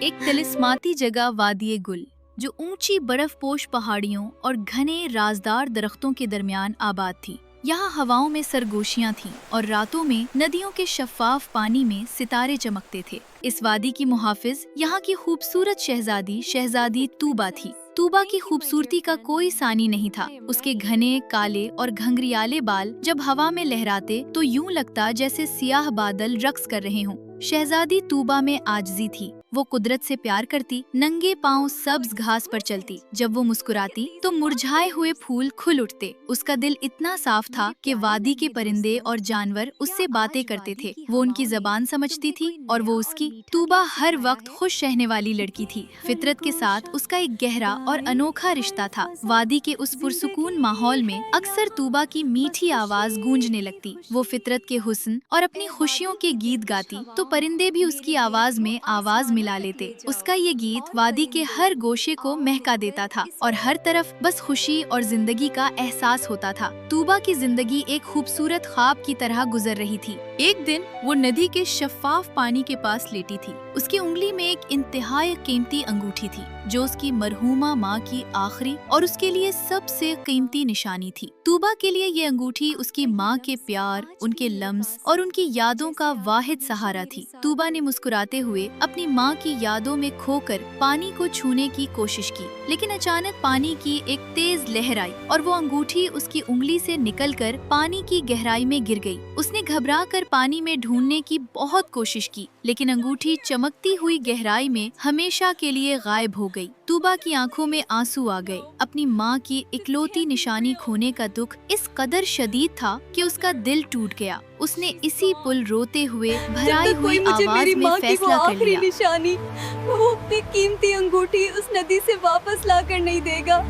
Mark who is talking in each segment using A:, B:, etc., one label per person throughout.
A: एक तिलिस्माती जगह वादी गुल जो ऊंची बर्फपोश पहाड़ियों और घने राजदार दरख्तों के दरमियान आबाद थी। यहाँ हवाओं में सरगोशियाँ थीं और रातों में नदियों के शफाफ पानी में सितारे चमकते थे। इस वादी की मुहाफिज यहाँ की खूबसूरत शहजादी तूबा थी। तूबा की खूबसूरती का कोई सानी नहीं था। उसके घने काले और घंघरियाले बाल जब हवा में लहराते तो यूं लगता जैसे सियाह बादल रक्स कर रहे हों। शहजादी तूबा में आजिज़ी थी। वो कुदरत से प्यार करती, नंगे पांव सब्ज घास पर चलती। जब वो मुस्कुराती तो मुरझाए हुए फूल खुल उठते। उसका दिल इतना साफ था कि वादी के परिंदे और जानवर उससे बातें करते थे। वो उनकी जबान समझती थी और वो उसकी। तूबा हर वक्त खुश रहने वाली लड़की थी। फितरत के साथ उसका एक गहरा और अनोखा रिश्ता था। वादी के उस पुरसुकून माहौल में अक्सर तूबा की मीठी आवाज गूंजने लगती। वो फितरत के हुस्न और अपनी खुशियों के गीत गाती तो परिंदे भी उसकी आवाज में आवाज मिला लेते। उसका ये गीत वादी के हर गोशे को महका देता था और हर तरफ बस खुशी और जिंदगी का एहसास होता था। तूबा की जिंदगी एक खूबसूरत ख्वाब की तरह गुजर रही थी। एक दिन वो नदी के शफाफ पानी के पास लेटी थी। उसकी उंगली में एक इंतहाई कीमती अंगूठी थी जो उसकी मरहूमा माँ की आखिरी और उसके लिए सबसे कीमती निशानी थी। तूबा के लिए ये अंगूठी उसकी माँ के प्यार, उनके लम्स और उनकी यादों का वाहिद सहारा थी। तूबा ने मुस्कुराते हुए अपनी माँ की यादों में खोकर पानी को छूने की कोशिश की, लेकिन अचानक पानी की एक तेज लहर आई और वो अंगूठी उसकी उंगली से निकलकर पानी की गहराई में गिर गई। उसने घबरा कर पानी में ढूंढने की बहुत कोशिश की, लेकिन अंगूठी चमकती हुई गहराई में हमेशा के लिए गायब हो गई। तूबा की आंखों में आंसू आ गए। अपनी माँ की इकलौती निशानी खोने का दुख इस कदर शदीद था कि उसका दिल टूट गया। उसने इसी पुल रोते हुए भराई हुई आवाज में फैसला कर लिया।
B: निशानी, वो अपनी कीमती अंगूठी उस नदी से वापस लाकर नहीं देगा।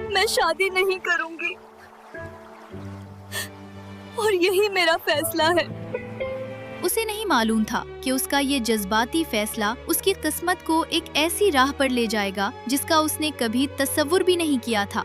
B: मैं शादी नहीं करूंगी और यही मेरा फैसला है।
A: उसे नहीं मालूम था कि उसका ये जज्बाती फैसला उसकी किस्मत को एक ऐसी राह पर ले जाएगा जिसका उसने कभी तसव्वुर भी नहीं किया था।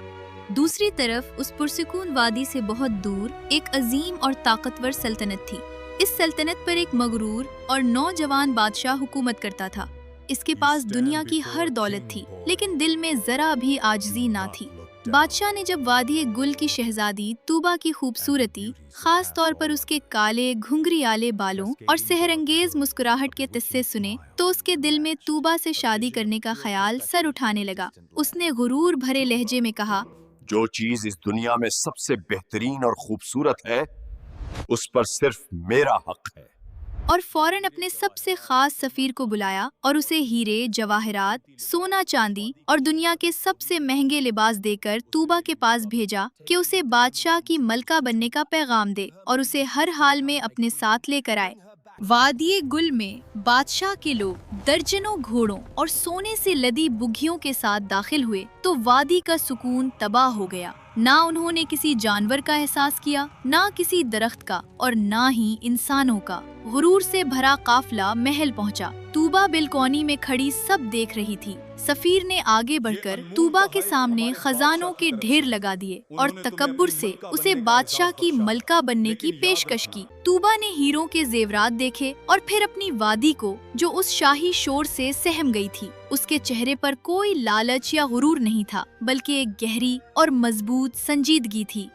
A: दूसरी तरफ उस पुरसुकून वादी से बहुत दूर एक अजीम और ताकतवर सल्तनत थी। इस सल्तनत पर एक मगरूर और नौजवान बादशाह हुकूमत करता था। इसके पास दुनिया की हर दौलत थी, लेकिन दिल में जरा भी आजिज़ी ना थी। बादशाह ने जब वादी गुल की शहजादी तूबा की खूबसूरती, खास तौर पर उसके काले घुंघरियाले बालों और सहरंगेज मुस्कुराहट के किस्से सुने तो उसके दिल में तूबा से शादी करने का ख्याल सर उठाने लगा। उसने गुरूर भरे लहजे में कहा,
C: जो चीज इस दुनिया में सबसे बेहतरीन और खूबसूरत है उस पर सिर्फ मेरा हक है।
A: और फौरन अपने सबसे खास सफीर को बुलाया और उसे हीरे, जवाहरात, सोना चांदी और दुनिया के सबसे महंगे लिबास देकर तूबा के पास भेजा कि उसे बादशाह की मलका बनने का पैगाम दे और उसे हर हाल में अपने साथ लेकर आए। वादी गुल में बादशाह के लोग दर्जनों घोड़ों और सोने से लदी बुग्गियों के साथ दाखिल हुए तो वादी का सुकून तबाह हो गया। ना उन्होंने किसी जानवर का एहसास किया, ना किसी दरख्त का और ना ही इंसानों का। गुरूर से भरा काफिला महल पहुंचा। तूबा बिलकोनी में खड़ी सब देख रही थी। सफीर ने आगे बढ़कर तूबा के सामने खजानों के ढेर लगा दिए और तकब्बुर से उसे बादशाह की मलका बनने की पेशकश की। तूबा ने हीरों के जेवरात देखे और फिर अपनी वादी को जो उस शाही शोर से सहम गई थी। उसके चेहरे पर कोई लालच या गुरूर नहीं था, बल्कि एक गहरी और मजबूत संजीदगी थी।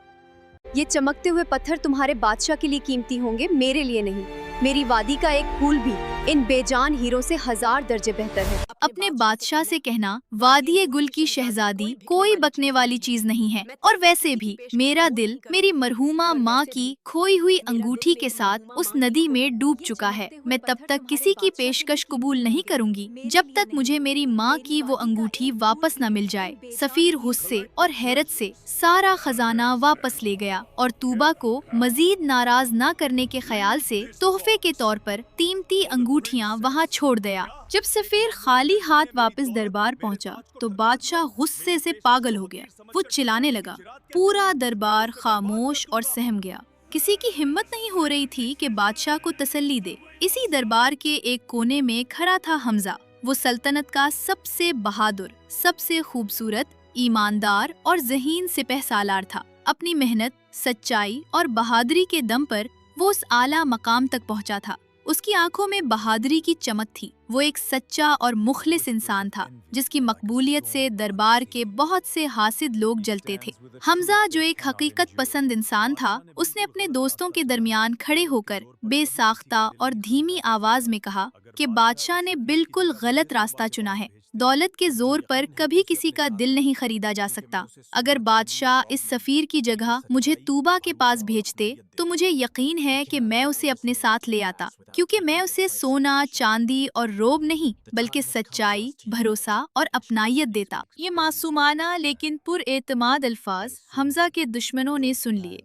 B: ये चमकते हुए पत्थर तुम्हारे बादशाह के लिए कीमती होंगे, मेरे लिए नहीं। मेरी वादी का एक फूल भी इन बेजान हीरों से 1000 दर्जे बेहतर है।
A: अपने बादशाह से कहना, वादी गुल की शहजादी कोई बकने वाली चीज नहीं है, और वैसे भी मेरा दिल मेरी मरहूमा माँ की खोई हुई अंगूठी के साथ उस नदी में डूब चुका है। मैं तब तक किसी की पेशकश कबूल नहीं करूंगी जब तक मुझे मेरी माँ की वो अंगूठी वापस न मिल जाए। सफीर गुस्से और हैरत से सारा खजाना वापस ले गया और तूबा को मजीद नाराज न करने के ख्याल से तोहफे के तौर पर कीमती अंगूठियाँ वहाँ छोड़ दिया। जब सफीर खाली हाथ वापस दरबार पहुंचा तो बादशाह गुस्से से पागल हो गया। वो चिल्लाने लगा। पूरा दरबार खामोश और सहम गया। किसी की हिम्मत नहीं हो रही थी कि बादशाह को तसल्ली दे। इसी दरबार के एक कोने में खड़ा था हमजा। वो सल्तनत का सबसे बहादुर, सबसे खूबसूरत, ईमानदार और ज़हीन सिपह सालार था। अपनी मेहनत, सच्चाई और बहादुरी के दम पर वो उस आला मकाम तक पहुंचा था। उसकी आंखों में बहादुरी की चमक थी। وہ ایک سچا اور مخلص انسان تھا جس کی مقبولیت سے دربار کے بہت سے حاسد لوگ جلتے تھے۔ حمزہ جو ایک حقیقت پسند انسان تھا، اس نے اپنے دوستوں کے درمیان کھڑے ہو کر بے ساختہ اور دھیمی آواز میں کہا کہ بادشاہ نے بالکل غلط راستہ چنا ہے۔ دولت کے زور پر کبھی کسی کا دل نہیں خریدا جا سکتا۔ اگر بادشاہ اس سفیر کی جگہ مجھے طوبا کے پاس بھیجتے تو مجھے یقین ہے کہ میں اسے اپنے ساتھ لے آتا، کیونکہ میں اسے سونا، چاندی اور روب نہیں بلکہ سچائی، بھروسہ اور اپنائیت دیتا۔ یہ معصومانہ لیکن پر اعتماد الفاظ حمزہ کے دشمنوں نے سن لیے۔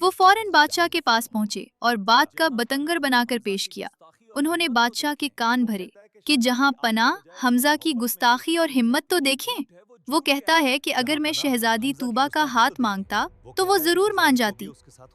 A: وہ فوراً بادشاہ کے پاس پہنچے اور بات کا بتنگر بنا کر پیش کیا۔ انہوں نے بادشاہ کے کان بھرے کہ جہاں پناہ حمزہ کی گستاخی اور ہمت تو دیکھیں۔ وہ کہتا ہے کہ اگر میں شہزادی طوبا کا ہاتھ مانگتا تو وہ ضرور مان جاتی۔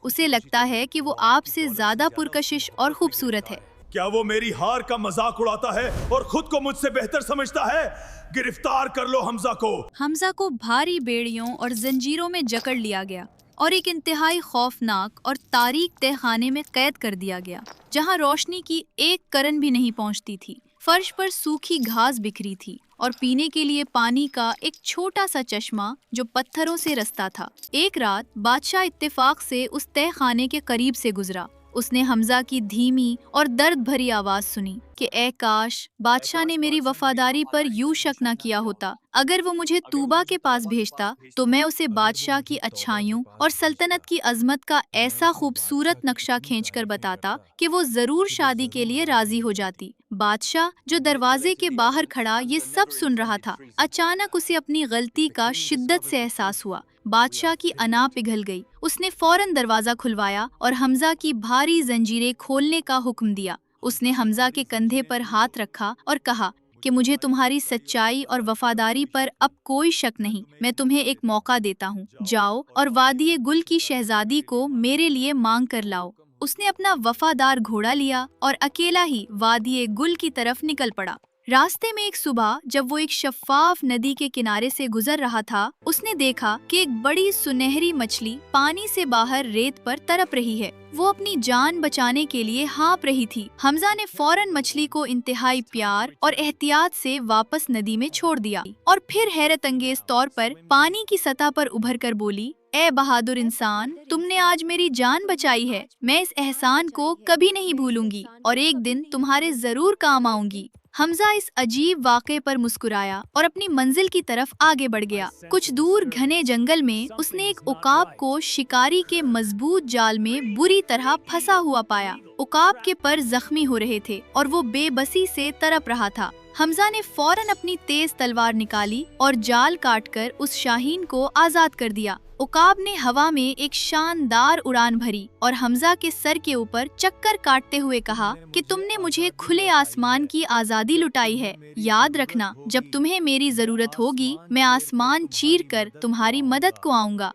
A: اسے لگتا ہے کہ وہ آپ سے زیادہ پرکشش اور خوبصورت ہے۔
D: کیا وہ میری ہار کا مذاق اڑاتا ہے اور خود کو مجھ سے بہتر سمجھتا ہے؟ گرفتار کر لو حمزہ کو۔
A: حمزہ کو بھاری بیڑیوں اور زنجیروں میں جکڑ لیا گیا اور ایک انتہائی خوفناک اور تاریک تہہ خانے میں قید کر دیا گیا، جہاں روشنی کی ایک کرن بھی نہیں پہنچتی تھی۔ فرش پر سوکھی گھاس بکھری تھی اور پینے کے لیے پانی کا ایک چھوٹا سا چشمہ جو پتھروں سے رستا تھا۔ ایک رات بادشاہ اتفاق سے اس تہہ خانے کے قریب سے گزرا۔ اس نے حمزہ کی دھیمی اور درد بھری آواز سنی کہ اے کاش بادشاہ نے میری وفاداری پر یوں شک نہ کیا ہوتا۔ اگر وہ مجھے طوبا کے پاس بھیجتا تو میں اسے بادشاہ کی اچھائیوں اور سلطنت کی عظمت کا ایسا خوبصورت نقشہ کھینچ کر بتاتا کہ وہ ضرور شادی کے لیے راضی ہو جاتی۔ بادشاہ جو دروازے کے باہر کھڑا یہ سب سن رہا تھا، اچانک اسے اپنی غلطی کا شدت سے احساس ہوا۔ بادشاہ کی انا پگھل گئی۔ اس نے فوراً دروازہ کھلوایا اور حمزہ کی بھاری زنجیریں کھولنے کا حکم دیا۔ اس نے حمزہ کے کندھے پر ہاتھ رکھا اور کہا کہ مجھے تمہاری سچائی اور وفاداری پر اب کوئی شک نہیں۔ میں تمہیں ایک موقع دیتا ہوں، جاؤ اور وادی گل کی شہزادی کو میرے لیے مانگ کر لاؤ۔ اس نے اپنا وفادار گھوڑا لیا اور اکیلا ہی وادی گل کی طرف نکل پڑا۔ راستے میں ایک صبح جب وہ ایک شفاف ندی کے کنارے سے گزر رہا تھا، اس نے دیکھا کہ ایک بڑی سنہری مچھلی پانی سے باہر ریت پر تڑپ رہی ہے۔ وہ اپنی جان بچانے کے لیے ہانپ رہی تھی۔ حمزہ نے فوراً مچھلی کو انتہائی پیار اور احتیاط سے واپس ندی میں چھوڑ دیا اور پھر حیرت انگیز طور پر پانی کی سطح پر ابھر کر بولی، اے بہادر انسان، تم نے آج میری جان بچائی ہے۔ میں اس احسان کو کبھی نہیں بھولوں گی اور ایک دن تمہارے ضرور کام آؤں گی۔ حمزہ اس عجیب واقعے پر مسکرایا اور اپنی منزل کی طرف آگے بڑھ گیا۔ کچھ دور گھنے جنگل میں اس نے ایک عقاب کو شکاری کے مضبوط جال میں بری طرح پھنسا ہوا پایا۔ عقاب کے پر زخمی ہو رہے تھے اور وہ بے بسی سے تڑپ رہا تھا۔ حمزہ نے فوراً اپنی تیز تلوار نکالی اور جال کاٹ کر اس شاہین کو آزاد کر دیا۔ عقاب نے ہوا میں ایک شاندار اڑان بھری اور حمزہ کے سر کے اوپر چکر کاٹتے ہوئے کہا کہ تم نے مجھے کھلے آسمان کی آزادی لٹائی ہے۔ یاد رکھنا، جب تمہیں میری ضرورت ہوگی میں آسمان چیر کر تمہاری مدد کو آؤں گا۔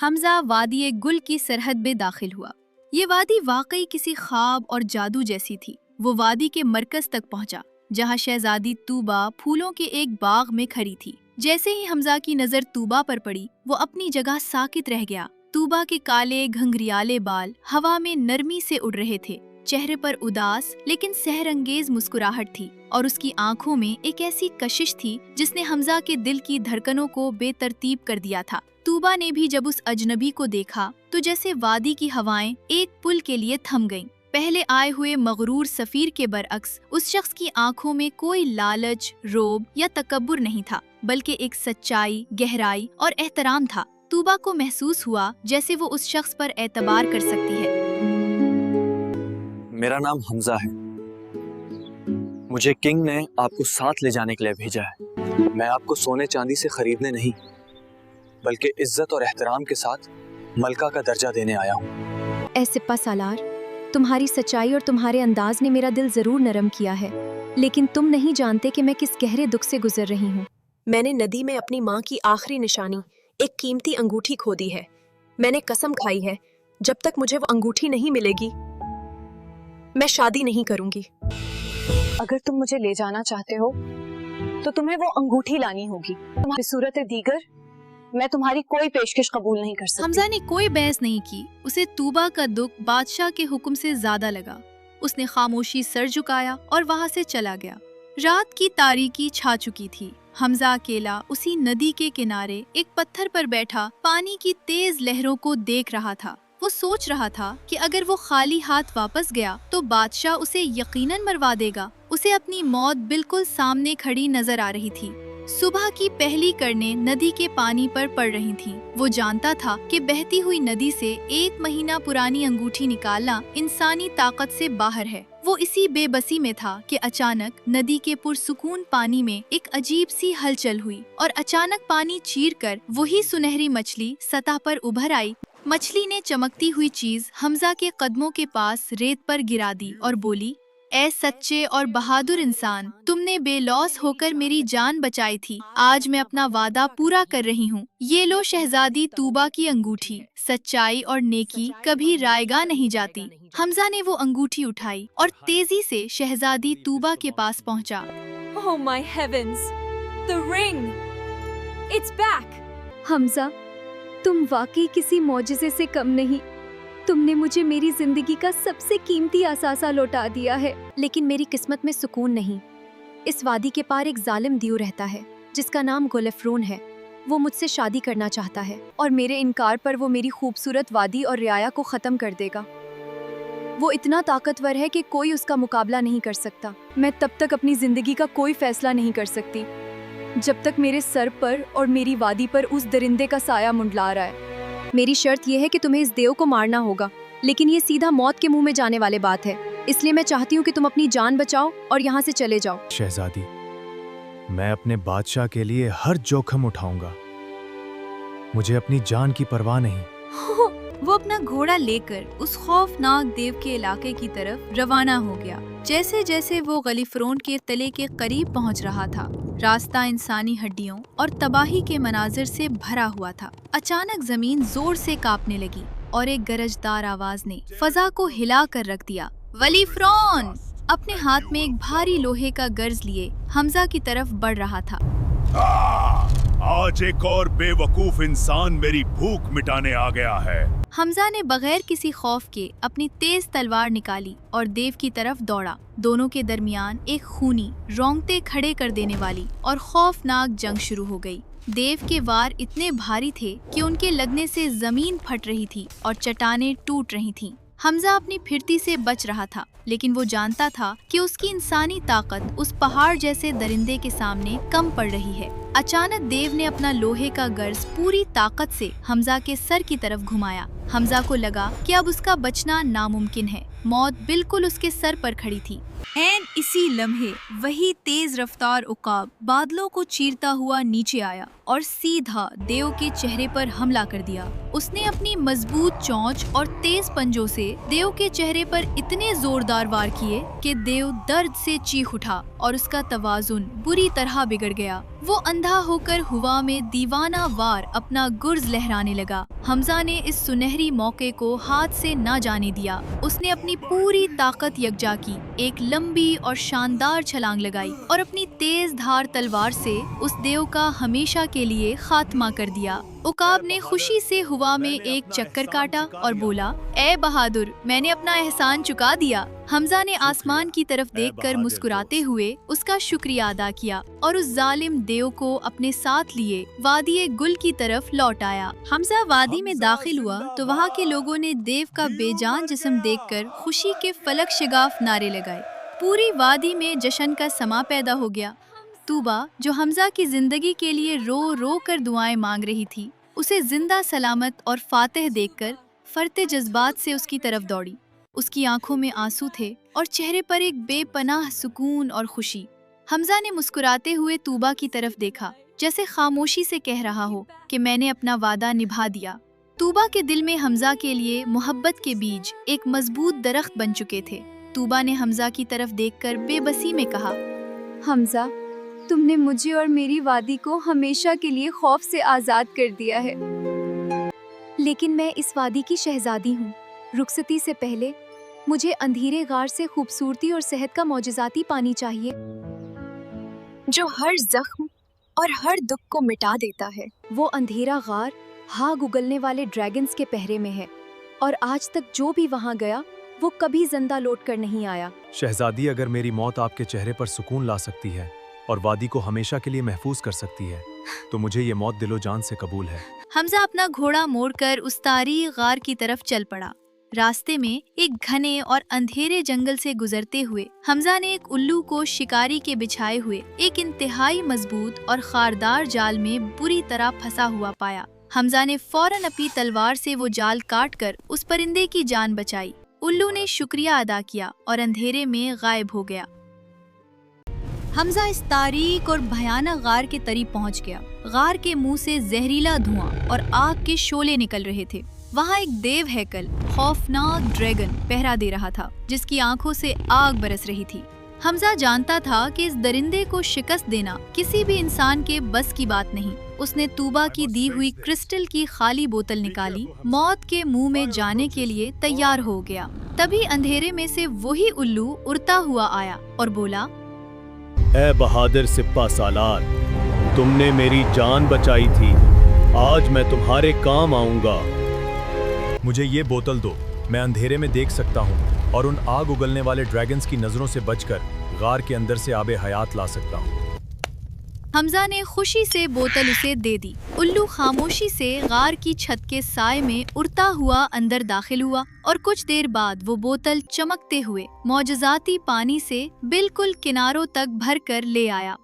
A: حمزہ وادی گل کی سرحد میں داخل ہوا۔ یہ وادی واقعی کسی خواب اور جادو جیسی تھی۔ وہ وادی کے مرکز تک پہنچا جہاں شہزادی طوبا پھولوں کے ایک باغ میں کھڑی تھی۔ جیسے ہی حمزہ کی نظر طوبا پر پڑی، وہ اپنی جگہ ساکت رہ گیا۔ طوبا کے کالے گھنگریالے بال ہوا میں نرمی سے اڑ رہے تھے، چہرے پر اداس لیکن سحر انگیز مسکراہٹ تھی اور اس کی آنکھوں میں ایک ایسی کشش تھی جس نے حمزہ کے دل کی دھڑکنوں کو بے ترتیب کر دیا تھا۔ طوبا نے بھی جب اس اجنبی کو دیکھا تو جیسے وادی کی ہوائیں ایک پل کے لیے تھم گئیں۔ پہلے آئے ہوئے مغرور سفیر کے برعکس اس شخص کی آنکھوں میں کوئی لالچ، روب یا تکبر نہیں تھا، بلکہ ایک سچائی، گہرائی اور احترام تھا۔ طوبا کو محسوس ہوا جیسے وہ اس شخص پر اعتبار کر سکتی ہے۔
E: میرا نام حمزہ ہے۔ مجھے کنگ نے آپ کو ساتھ لے جانے کے لیے بھیجا ہے۔ میں آپ کو سونے چاندی سے خریدنے نہیں بلکہ عزت اور احترام کے ساتھ ملکہ کا درجہ دینے آیا ہوں۔
B: اے سپہ سالار، تمہاری سچائی اور تمہارے انداز نے میرا دل ضرور نرم کیا ہے، لیکن تم نہیں جانتے کہ میں کس گہرے دکھ سے گزر رہی ہوں۔
F: میں نے ندی میں اپنی ماں کی آخری نشانی، ایک قیمتی انگوٹھی کھو دی ہے۔ میں نے قسم کھائی ہے جب تک مجھے وہ انگوٹھی نہیں ملے گی میں شادی نہیں کروں گی۔
G: اگر تم مجھے لے جانا چاہتے ہو تو تمہیں وہ انگوٹھی لانی ہوگی۔ بصورت دیگر میں تمہاری کوئی پیشکش قبول نہیں کر سکتی۔
A: حمزہ نے کوئی بحث نہیں کی۔ اسے طوبا کا دکھ بادشاہ کے حکم سے زیادہ لگا۔ اس نے خاموشی سر جھکایا اور وہاں سے چلا گیا۔ रात की तारीकी छा चुकी थी। हमजा अकेला उसी नदी के किनारे एक पत्थर पर बैठा पानी की तेज लहरों को देख रहा था। वो सोच रहा था कि अगर वो खाली हाथ वापस गया तो बादशाह उसे यकीनन मरवा देगा। उसे अपनी मौत बिल्कुल सामने खड़ी नजर आ रही थी। सुबह की पहली किरणें नदी के पानी पर पड़ रही थीं। वो जानता था कि बहती हुई नदी से 1 महीना पुरानी अंगूठी निकालना इंसानी ताकत से बाहर है। वो इसी बेबसी में था कि अचानक नदी के पुरसुकून पानी में एक अजीब सी हलचल हुई और अचानक पानी चीरकर वही सुनहरी मछली सतह पर उभर आई। मछली ने चमकती हुई चीज हमजा के कदमों के पास रेत पर गिरा दी और बोली, ऐ सच्चे और बहादुर इंसान, तुमने बेलौस होकर मेरी जान बचाई थी। आज मैं अपना वादा पूरा कर रही हूँ। ये लो शहजादी तूबा की अंगूठी। सच्चाई और नेकी कभी रायगा नहीं जाती। हमजा ने वो अंगूठी उठाई और तेजी से शहजादी तूबा के पास पहुँचा।
F: Oh my heavens! The ring! It's back!
B: Hamza, तुम वाकई किसी मौजिज़े से कम नहीं। तुमने मुझे मेरी जिंदगी का सबसे कीमती असासा लौटा दिया है। लेकिन मेरी किस्मत में सुकून नहीं। इस वादी के पार एक जालिम दियो रहता है जिसका नाम गोलेफ्रोन है। वो मुझसे शादी करना चाहता है और मेरे इनकार पर वो मेरी खूबसूरत वादी और रियाया को ख़त्म कर देगा। वो इतना ताकतवर है कि कोई उसका मुकाबला नहीं कर सकता। मैं तब तक अपनी ज़िंदगी का कोई फैसला नहीं कर सकती जब तक मेरे सर पर और मेरी वादी पर उस दरिंदे का साया मुंडला रहा है। मेरी शर्त यह है कि तुम्हें इस देव को मारना होगा, लेकिन ये सीधा मौत के मुंह में जाने वाले बात है। इसलिए मैं चाहती हूँ कि तुम अपनी जान बचाओ और यहाँ से चले जाओ।
D: शहजादी, मैं अपने बादशाह के लिए हर जोखिम उठाऊंगा। मुझे अपनी जान की परवाह नहीं।
A: वो अपना घोड़ा लेकर उस खौफनाक देव के इलाके की तरफ रवाना हो गया। जैसे जैसे वो गलीफ्रोन के तले के करीब पहुंच रहा था, रास्ता इंसानी हड्डियों और तबाही के मनाजिर से भरा हुआ था। अचानक जमीन जोर से कांपने लगी और एक गरजदार आवाज ने फजा को हिला कर रख दिया। गलीफ्रोन अपने हाथ में एक भारी लोहे का गर्ज लिए हमजा की तरफ बढ़ रहा था।
D: आज एक और बेवकूफ इंसान मेरी भूख मिटाने आ गया है।
A: हमजा ने बगैर किसी खौफ के अपनी तेज तलवार निकाली और देव की तरफ दौड़ा। दोनों के दरमियान एक खूनी, रोंगटे खड़े कर देने वाली और खौफनाक जंग शुरू हो गई। देव के वार इतने भारी थे कि उनके लगने से जमीन फट रही थी और चट्टानें टूट रही थीं। हमजा अपनी फिरती से बच रहा था, लेकिन वो जानता था कि उसकी इंसानी ताकत उस पहाड़ जैसे दरिंदे के सामने कम पड़ रही है। अचानक देव ने अपना लोहे का गर्ज पूरी ताकत से हमजा के सर की तरफ घुमाया। हमजा को लगा कि अब उसका बचना नामुमकिन है। मौत बिल्कुल उसके सर पर खड़ी थी। ऐन इसी लम्हे वही तेज रफ्तार उकाब बादलों को चीरता हुआ नीचे आया और सीधा देव के चेहरे पर हमला कर दिया। उसने अपनी मजबूत चोंच और तेज पंजों से देव के चेहरे पर इतने जोरदार वार किए कि देव दर्द से चीख उठा और उसका तवाजुन बुरी तरह बिगड़ गया। वो अंधा होकर हवा में दीवाना वार अपना गुर्ज लहराने लगा। हमजा ने इस सुनहरी मौके को हाथ से ना जाने दिया। उसने अपनी पूरी ताकत यकजा की, एक लंबी और शानदार छलांग लगाई और अपनी तेज धार तलवार से उस देव का हमेशा के लिए खात्मा कर दिया। उकाब ने खुशी से हवा में एक चक्कर काटा और बोला, ए बहादुर, मैंने अपना एहसान चुका दिया। हमजा ने आसमान की तरफ देखकर मुस्कुराते हुए उसका शुक्रिया अदा किया और उस जालिम देव को अपने साथ लिए वादी गुल की तरफ लौट आया। हमजा वादी में दाखिल हुआ तो वहाँ के लोगों ने देव का बेजान जिस्म देखकर खुशी के फलक शिगाफ नारे लगाए। पूरी वादी में जश्न का समा पैदा हो गया। तूबा, जो हमजा की जिंदगी के लिए रो रो कर दुआएं मांग रही थी, उसे जिंदा सलामत और फातेह देखकर फरते जज्बात से उसकी तरफ दौड़ी। उसकी आंखों में आंसू थे और चेहरे पर एक बेपनाह सुकून और खुशी। हमजा ने मुस्कुराते हुए तूबा की तरफ देखा, जैसे खामोशी से कह रहा हो कि मैंने अपना वादा निभा दिया। तूबा के दिल में हमजा के लिए मोहब्बत के बीज एक मजबूत दरख्त बन चुके थे। तूबा ने हमजा की तरफ देखकर बेबसी में कहा,
B: हमजा, तुमने मुझे और मेरी वादी को हमेशा के लिए खौफ से आज़ाद कर दिया है, लेकिन मैं इस वादी की शहजादी हूँ। रुखसती से पहले मुझे अंधेरे गार से खूबसूरती और सेहत का मौजज़ाती पानी चाहिए, जो हर जख्म और हर दुख को मिटा देता है। वो अंधेरा गार हाग उगलने वाले ड्रैगन्स के पहरे में है और आज तक जो भी वहाँ गया वो कभी जिंदा लौट कर नहीं आया।
D: शहजादी, अगर मेरी मौत आपके चेहरे पर सुकून ला सकती है और वादी को हमेशा के लिए महफूज कर सकती है, तो मुझे ये मौत दिलो जान से कबूल है।
A: हमजा अपना घोड़ा मोड़कर उस तारीख गार की तरफ चल पड़ा। रास्ते में एक घने और अंधेरे जंगल से गुजरते हुए हमजा ने एक उल्लू को शिकारी के बिछाए हुए एक इंतहाई मजबूत और खारदार जाल में बुरी तरह फंसा हुआ पाया। हमजा ने फौरन अपनी तलवार से वो जाल काटकर उस परिंदे की जान बचाई। उल्लू ने शुक्रिया अदा किया और अंधेरे में गायब हो गया। हमजा इस तारीक और भयानक गार के करीब पहुंच गया। गार के मुंह से जहरीला धुआं और आग के शोले निकल रहे थे। वहाँ एक देव हैकल खौफनाक ड्रैगन पहरा दे रहा था, जिसकी आंखों से आग बरस रही थी। हमजा जानता था कि इस दरिंदे को शिकस्त देना किसी भी इंसान के बस की बात नहीं। उसने तूबा की दी हुई क्रिस्टल की खाली बोतल निकाली, मौत के मुंह में जाने के लिए तैयार हो गया। तभी अंधेरे में से वही उल्लू उड़ता हुआ आया और बोला,
D: ऐ बहादुर सिप्पा सालार, तुमने मेरी जान बचाई थी, आज मैं तुम्हारे काम आऊंगा। मुझे ये बोतल दो, मैं अंधेरे में देख सकता हूँ और उन आग उगलने वाले ड्रैगन्स की नजरों से बचकर गार के अंदर से आबे हयात ला सकता हूँ।
A: हमजा ने खुशी से बोतल उसे दे दी। उल्लू खामोशी से गार की छत के साए में उड़ता हुआ अंदर दाखिल हुआ और कुछ देर बाद वो बोतल चमकते हुए मौजज़ाती पानी से बिल्कुल किनारों तक भर कर ले आया।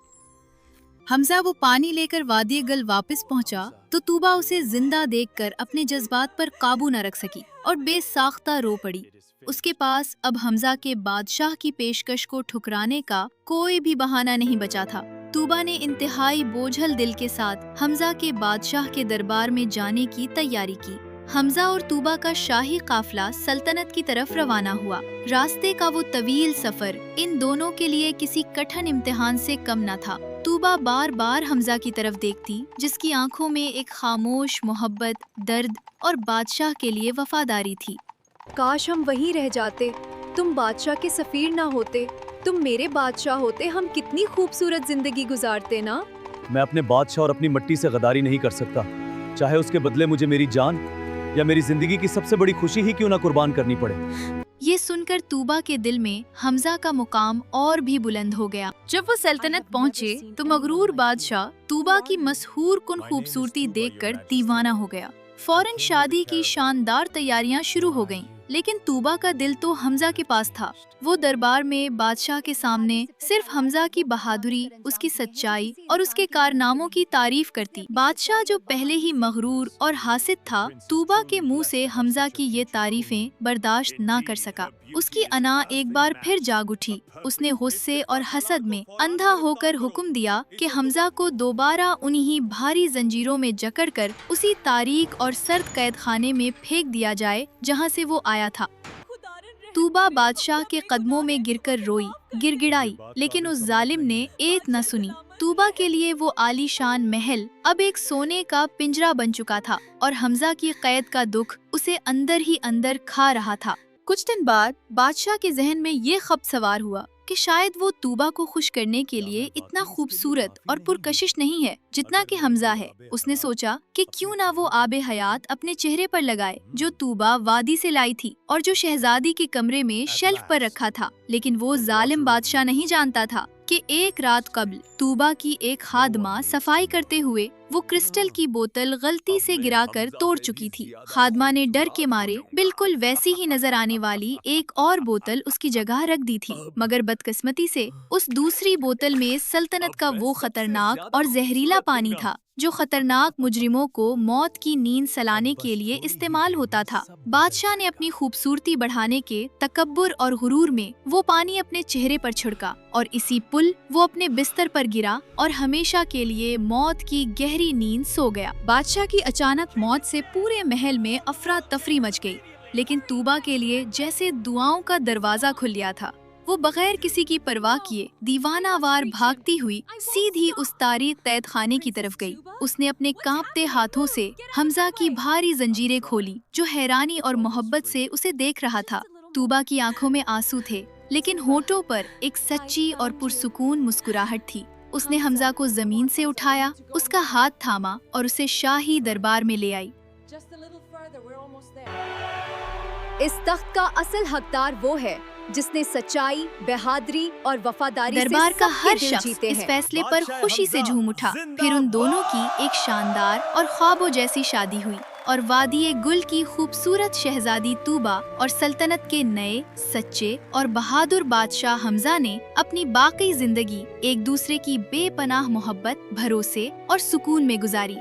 A: हमजा वो पानी लेकर वादी गल वापस पहुंचा तो तूबा उसे जिंदा देखकर अपने जज्बात पर काबू न रख सकी और बेसाख्ता रो पड़ी। उसके पास अब हमजा के बादशाह की पेशकश को ठुकराने का कोई भी बहाना नहीं बचा था। तूबा ने इंतहाई बोझल दिल के साथ हमजा के बादशाह के दरबार में जाने की तैयारी की। हमजा और तूबा का शाही काफिला सल्तनत की तरफ रवाना हुआ। रास्ते का वो तवील सफर इन दोनों के लिए किसी कठिन इम्तिहान से कम न था। तूबा बार बार हमजा की तरफ देखती, जिसकी आंखों में एक खामोश मोहब्बत, दर्द और बादशाह के लिए वफादारी थी।
B: काश हम वहीं रह जाते, तुम बादशाह के सफीर ना होते, तुम मेरे बादशाह होते, हम कितनी खूबसूरत जिंदगी गुजारते ना।
E: मैं अपने बादशाह और अपनी मट्टी से गद्दारी नहीं कर सकता, चाहे उसके बदले मुझे मेरी जान या मेरी जिंदगी की सबसे बड़ी खुशी ही क्यों ना कुर्बान करनी पड़े।
A: ये सुनकर तूबा के दिल में हमजा का मुकाम और भी बुलंद हो गया। जब वो सल्तनत पहुँचे तो मगरूर बादशाह तूबा की मशहूर कुन खूबसूरती देखकर दीवाना हो गया। फौरन शादी की शानदार तैयारियां शुरू हो गईं, लेकिन तूबा का दिल तो हमजा के पास था। वो दरबार में बादशाह के सामने सिर्फ हमजा की बहादुरी, उसकी सच्चाई और उसके कारनामों की तारीफ करती। बादशाह जो पहले ही मगरूर और हासिद था, तूबा के मुंह से हमजा की ये तारीफें बर्दाश्त ना कर सका। उसकी अना एक बार फिर जाग उठी। उसने गुस्से और हसद में अंधा होकर हुक्म दिया कि हमजा को दोबारा उन्हीं भारी जंजीरों में जकड़कर उसी तारीक और सर्द कैद खाने में फेंक दिया जाए जहां से वो आया था। तूबा बादशाह के कदमों में गिरकर रोई, गिड़गिड़ाई, लेकिन उस जालिम ने एक न सुनी। तूबा के लिए वो आलीशान महल अब एक सोने का पिंजरा बन चुका था और हमजा की कैद का दुख उसे अंदर ही अंदर खा रहा था। कुछ दिन बाद बादशाह के जहन में ये ख्याल सवार हुआ कि शायद वो तूबा को खुश करने के लिए इतना खूबसूरत और पुरकशिश नहीं है जितना कि हमजा है। उसने सोचा कि क्यों ना वो आबे हयात अपने चेहरे पर लगाए जो तूबा वादी से लाई थी और जो शहजादी के कमरे में शेल्फ पर रखा था। लेकिन वो जालिम बादशाह नहीं जानता था कि एक रात कबल तूबा की एक खादमा सफाई करते हुए वो क्रिस्टल की बोतल गलती से गिराकर तोड़ चुकी थी। खादमा ने डर के मारे बिल्कुल वैसी ही नजर आने वाली एक और बोतल उसकी जगह रख दी थी, मगर बदकिस्मती से उस दूसरी बोतल में सल्तनत का वो खतरनाक और जहरीला पानी था जो खतरनाक मुजरिमों को मौत की नींद सलाने के लिए इस्तेमाल होता था। बादशाह ने अपनी खूबसूरती बढ़ाने के तकब्बुर और गुरूर में वो पानी अपने चेहरे पर छिड़का और इसी पुल वो अपने बिस्तर पर गिरा और हमेशा के लिए मौत की गहरी नींद सो गया। बादशाह की अचानक मौत से पूरे महल में अफरा तफरी मच गई, लेकिन तूबा के लिए जैसे दुआओं का दरवाजा खुल गया था। वो बगैर किसी की परवाह किए दीवानावार भागती हुई सीधी उस तारीख कैद खाने की तरफ गई। उसने अपने कांपते हाथों से हमजा की भारी जंजीरें खोली जो हैरानी और मोहब्बत से उसे देख रहा था। तूबा की आंखों में आंसू थे, लेकिन होठों पर एक सच्ची और पुरसुकून मुस्कुराहट थी। उसने हमजा को जमीन से उठाया, उसका हाथ थामा और उसे शाही दरबार में ले आई।
B: इस तख्त का असल हकदार वो है जिसने सच्चाई, बहादुरी और वफादारी से
A: दरबार का
B: सबके
A: हर
B: दिल
A: शख्स
B: जीते
A: इस
B: हैं।
A: फैसले पर खुशी से झूम उठा। फिर उन दोनों की एक शानदार और ख्वाबों जैसी शादी हुई और वादिये गुल की खूबसूरत शहजादी तूबा और सल्तनत के नए, सच्चे और बहादुर बादशाह हमजा ने अपनी बाकी जिंदगी एक दूसरे की बेपनाह मोहब्बत, भरोसे और सुकून में गुजारी।